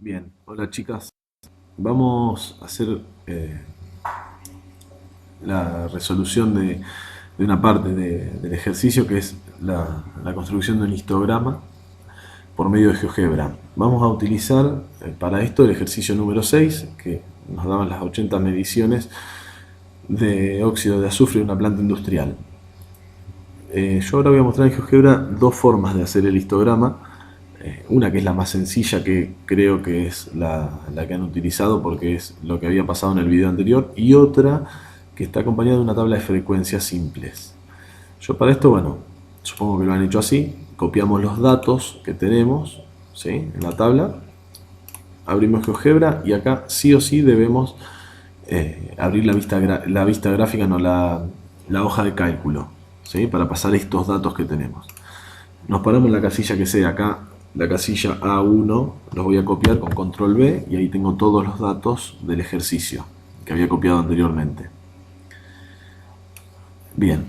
Bien, hola chicas. Vamos a hacer la resolución de una parte del ejercicio que es la construcción de un histograma por medio de GeoGebra. Vamos a utilizar para esto el ejercicio número 6, que nos daban las 80 mediciones de óxido de azufre de una planta industrial. Yo ahora voy a mostrar en GeoGebra dos formas de hacer el histograma. Una que es la más sencilla, que creo que es la que han utilizado porque es lo que había pasado en el video anterior, y otra que está acompañada de una tabla de frecuencias simples. Yo para esto, bueno, supongo que lo han hecho así. Copiamos los datos que tenemos, ¿sí?, en la tabla, abrimos GeoGebra y acá sí o sí debemos abrir la vista gráfica, no la hoja de cálculo, ¿sí?, para pasar estos datos que tenemos. Nos paramos en la casilla que sea acá, la casilla A1, los voy a copiar con control B y ahí tengo todos los datos del ejercicio que había copiado anteriormente. Bien,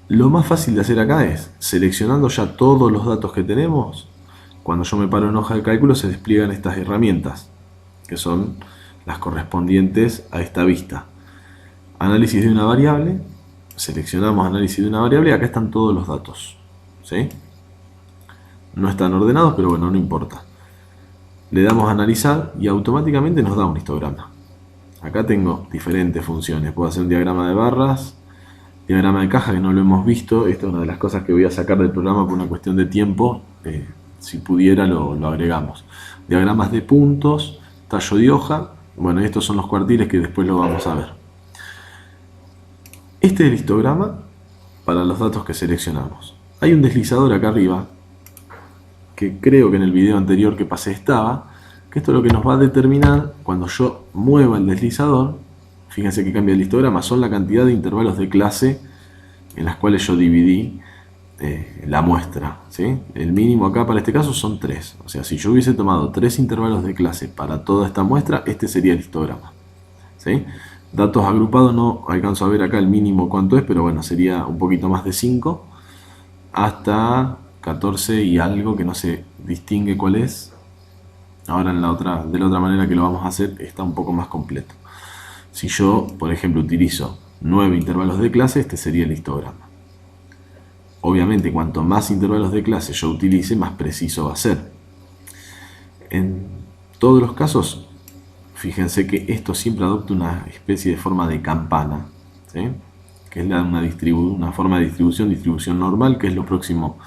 lo más fácil de hacer acá es, seleccionando ya todos los datos que tenemos, cuando yo me paro en hoja de cálculo se despliegan estas herramientas, que son las correspondientes a esta vista. Análisis de una variable, seleccionamos análisis de una variable, acá están todos los datos, ¿sí? No están ordenados, pero bueno, no importa. Le damos a analizar y automáticamente nos da un histograma. Acá tengo diferentes funciones. Puedo hacer un diagrama de barras, diagrama de caja, que no lo hemos visto. Esta es una de las cosas que voy a sacar del programa por una cuestión de tiempo. Si pudiera lo agregamos. Diagramas de puntos, tallo de hoja. Bueno, estos son los cuartiles que después lo vamos a ver. Este es el histograma para los datos que seleccionamos. Hay un deslizador acá arriba, que creo que en el video anterior que pasé estaba, que esto es lo que nos va a determinar cuando yo mueva el deslizador. Fíjense que cambia el histograma, son la cantidad de intervalos de clase en las cuales yo dividí la muestra, ¿sí? El mínimo acá para este caso son 3, o sea, si yo hubiese tomado 3 intervalos de clase para toda esta muestra, este sería el histograma, ¿sí? Datos agrupados no alcanzo a ver acá el mínimo cuánto es, pero bueno, sería un poquito más de 5 hasta 14 y algo que no se distingue cuál es. Ahora de la otra manera que lo vamos a hacer está un poco más completo. Si yo, por ejemplo, utilizo 9 intervalos de clase, este sería el histograma. Obviamente, cuanto más intervalos de clase yo utilice, más preciso va a ser. En todos los casos, fíjense que esto siempre adopta una especie de forma de campana, ¿sí?, que es una forma de distribución normal, que es lo próximo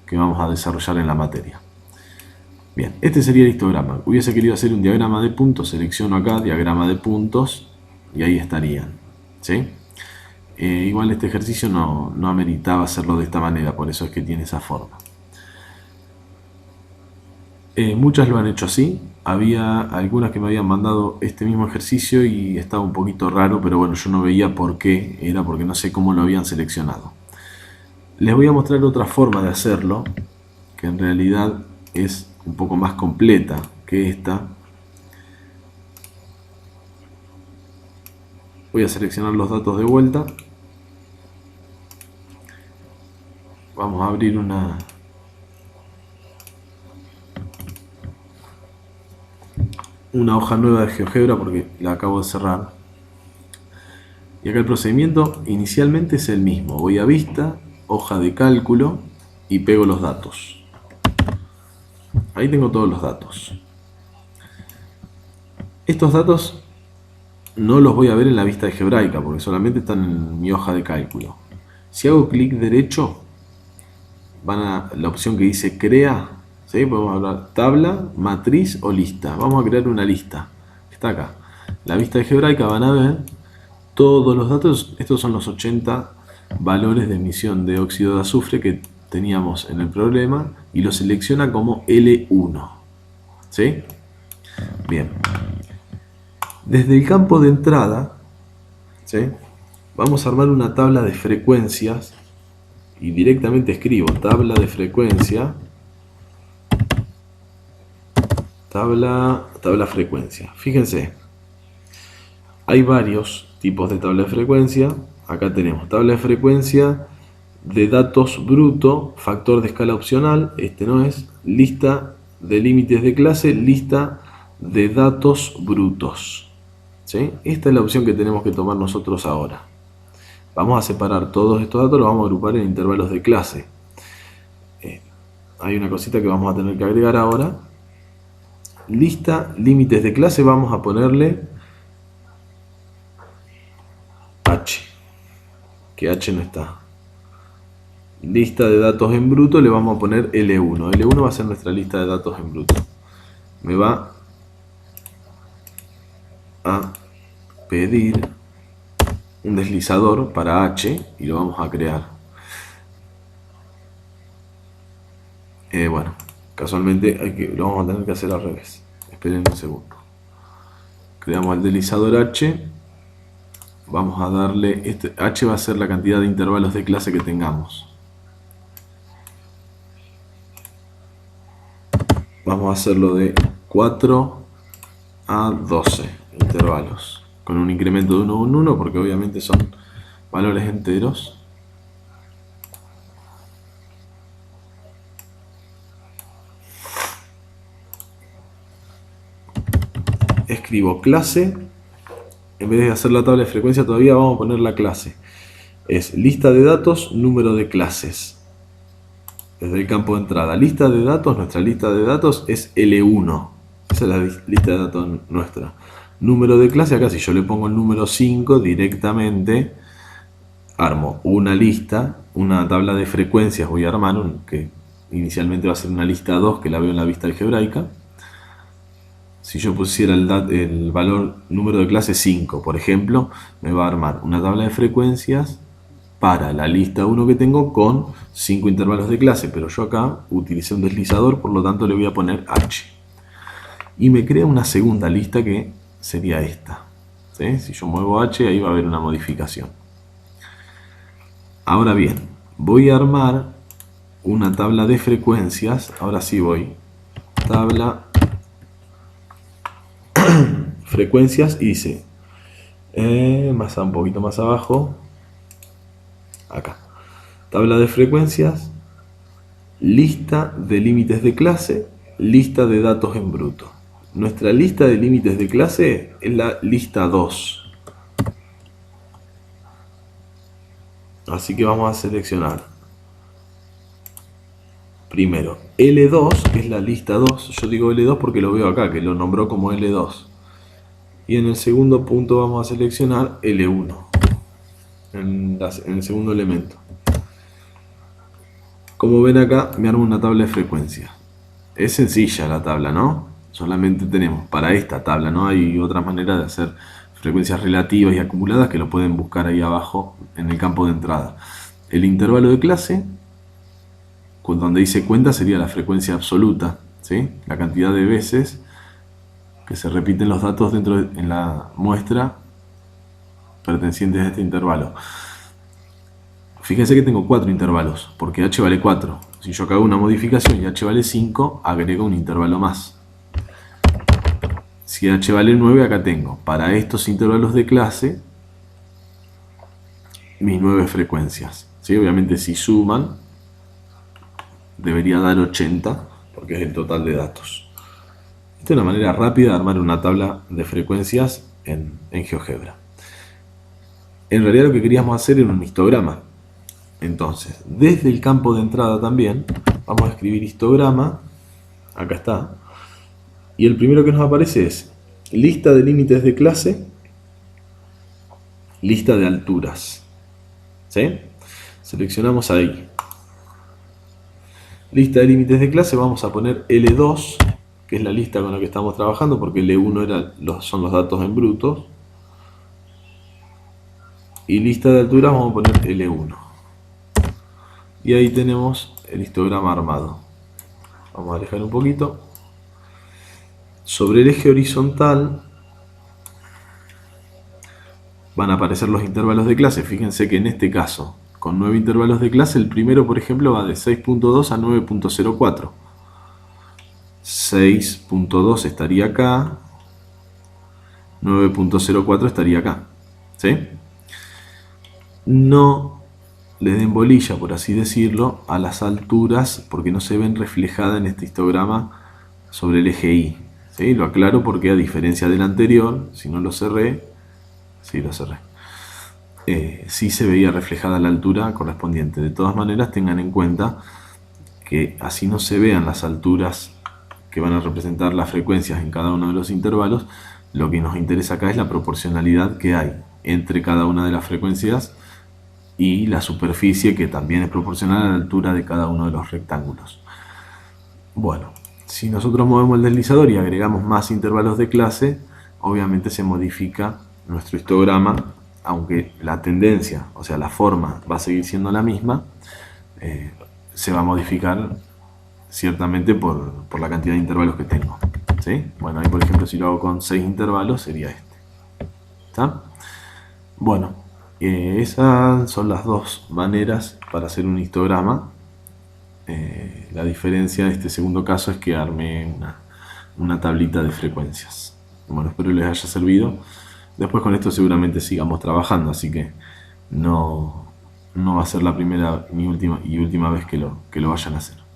que vamos a desarrollar en la materia. Bien, este sería el histograma. Hubiese querido hacer un diagrama de puntos, selecciono acá, diagrama de puntos, y ahí estarían, ¿sí? Igual este ejercicio no ameritaba hacerlo de esta manera, por eso es que tiene esa forma. Muchas lo han hecho así. Había algunas que me habían mandado este mismo ejercicio y estaba un poquito raro, pero bueno, yo no veía por qué, era porque no sé cómo lo habían seleccionado. Les voy a mostrar otra forma de hacerlo, que en realidad es un poco más completa que esta. Voy a seleccionar los datos de vuelta. Vamos a abrir una hoja nueva de GeoGebra porque la acabo de cerrar. Y acá el procedimiento inicialmente es el mismo. Voy a vista, hoja de cálculo y pego los datos. Ahí tengo todos los datos. Estos datos no los voy a ver en la vista algebraica porque solamente están en mi hoja de cálculo. Si hago clic derecho, van a la opción que dice crea, ¿sí? Podemos hablar tabla, matriz o lista. Vamos a crear una lista. Está acá. La vista algebraica van a ver todos los datos. Estos son los 80 valores de emisión de óxido de azufre que teníamos en el problema y lo selecciona como L1. ¿Sí? Bien. Desde el campo de entrada, ¿sí?, vamos a armar una tabla de frecuencias y directamente escribo tabla de frecuencia, tabla frecuencia. Fíjense, hay varios tipos de tabla de frecuencia. Acá tenemos tabla de frecuencia de datos bruto, factor de escala opcional, este no es, lista de límites de clase, lista de datos brutos. ¿Sí? Esta es la opción que tenemos que tomar nosotros ahora. Vamos a separar todos estos datos, los vamos a agrupar en intervalos de clase. Hay una cosita que vamos a tener que agregar ahora. Lista, límites de clase, vamos a ponerle H, que H no está. Lista de datos en bruto le vamos a poner L1. L1 va a ser nuestra lista de datos en bruto. Me va a pedir un deslizador para H y lo vamos a crear. Bueno, casualmente lo vamos a tener que hacer al revés. Esperen un segundo. Creamos el deslizador H. Vamos a darle, H va a ser la cantidad de intervalos de clase que tengamos. Vamos a hacerlo de 4 a 12 intervalos, con un incremento de 1 en 1, porque obviamente son valores enteros. Escribo clase, en vez de hacer la tabla de frecuencia todavía vamos a poner la clase. Es lista de datos, número de clases. Desde el campo de entrada, lista de datos, nuestra lista de datos es L1. Esa es la lista de datos nuestra. Número de clase, acá si yo le pongo el número 5 directamente, armo una lista, una tabla de frecuencias voy a armar, que inicialmente va a ser una lista 2 que la veo en la vista algebraica. Si yo pusiera el valor número de clase 5, por ejemplo, me va a armar una tabla de frecuencias para la lista 1 que tengo con 5 intervalos de clase, pero yo acá utilicé un deslizador, por lo tanto le voy a poner H. Y me crea una segunda lista que sería esta. ¿Sí? Si yo muevo H, ahí va a haber una modificación. Ahora bien, voy a armar una tabla de frecuencias. Ahora sí voy. Tabla frecuencias, hice un poquito más abajo. Acá. Tabla de frecuencias, lista de límites de clase, lista de datos en bruto. Nuestra lista de límites de clase es la lista 2. Así que vamos a seleccionar primero L2, que es la lista 2. Yo digo L2 porque lo veo acá, que lo nombró como L2. Y en el segundo punto vamos a seleccionar L1. En el segundo elemento. Como ven acá, me armo una tabla de frecuencias. Es sencilla la tabla, ¿no? Solamente tenemos para esta tabla, ¿no? Hay otras maneras de hacer frecuencias relativas y acumuladas que lo pueden buscar ahí abajo en el campo de entrada. El intervalo de clase, donde dice cuenta, sería la frecuencia absoluta, ¿sí? La cantidad de veces que se repiten los datos en la muestra pertenecientes a este intervalo. Fíjense que tengo 4 intervalos, porque H vale 4. Si yo hago una modificación y H vale 5, agrego un intervalo más. Si H vale 9, acá tengo, para estos intervalos de clase, mis 9 frecuencias. ¿Sí? Obviamente si suman, debería dar 80, porque es el total de datos. Esta es una manera rápida de armar una tabla de frecuencias en GeoGebra. En realidad lo que queríamos hacer era un histograma. Entonces, desde el campo de entrada también, vamos a escribir histograma. Acá está. Y el primero que nos aparece es lista de límites de clase, lista de alturas. ¿Sí? Seleccionamos ahí. Lista de límites de clase, vamos a poner L2, que es la lista con la que estamos trabajando, porque L1 son los datos en brutos. Y lista de alturas vamos a poner L1. Y ahí tenemos el histograma armado. Vamos a alejar un poquito. Sobre el eje horizontal van a aparecer los intervalos de clase. Fíjense que en este caso, con 9 intervalos de clase, el primero, por ejemplo, va de 6.2 a 9.04. 6.2 estaría acá. 9.04 estaría acá. ¿Sí? No le den bolilla, por así decirlo, a las alturas, porque no se ven reflejadas en este histograma sobre el eje Y. ¿Sí? Lo aclaro porque a diferencia del anterior, si no lo cerré, sí lo cerré, sí se veía reflejada la altura correspondiente. De todas maneras, tengan en cuenta que así no se vean las alturas que van a representar las frecuencias en cada uno de los intervalos, lo que nos interesa acá es la proporcionalidad que hay entre cada una de las frecuencias y la superficie, que también es proporcional a la altura de cada uno de los rectángulos. Bueno, si nosotros movemos el deslizador y agregamos más intervalos de clase, obviamente se modifica nuestro histograma, aunque la tendencia, o sea la forma, va a seguir siendo la misma, se va a modificar ciertamente por la cantidad de intervalos que tengo. ¿Sí? Bueno, ahí por ejemplo si lo hago con 6 intervalos sería este. ¿Está? Bueno, esas son las dos maneras para hacer un histograma. La diferencia de este segundo caso es que armé una tablita de frecuencias. Bueno, espero les haya servido. Después con esto seguramente sigamos trabajando, así que no va a ser la primera ni última vez que lo vayan a hacer.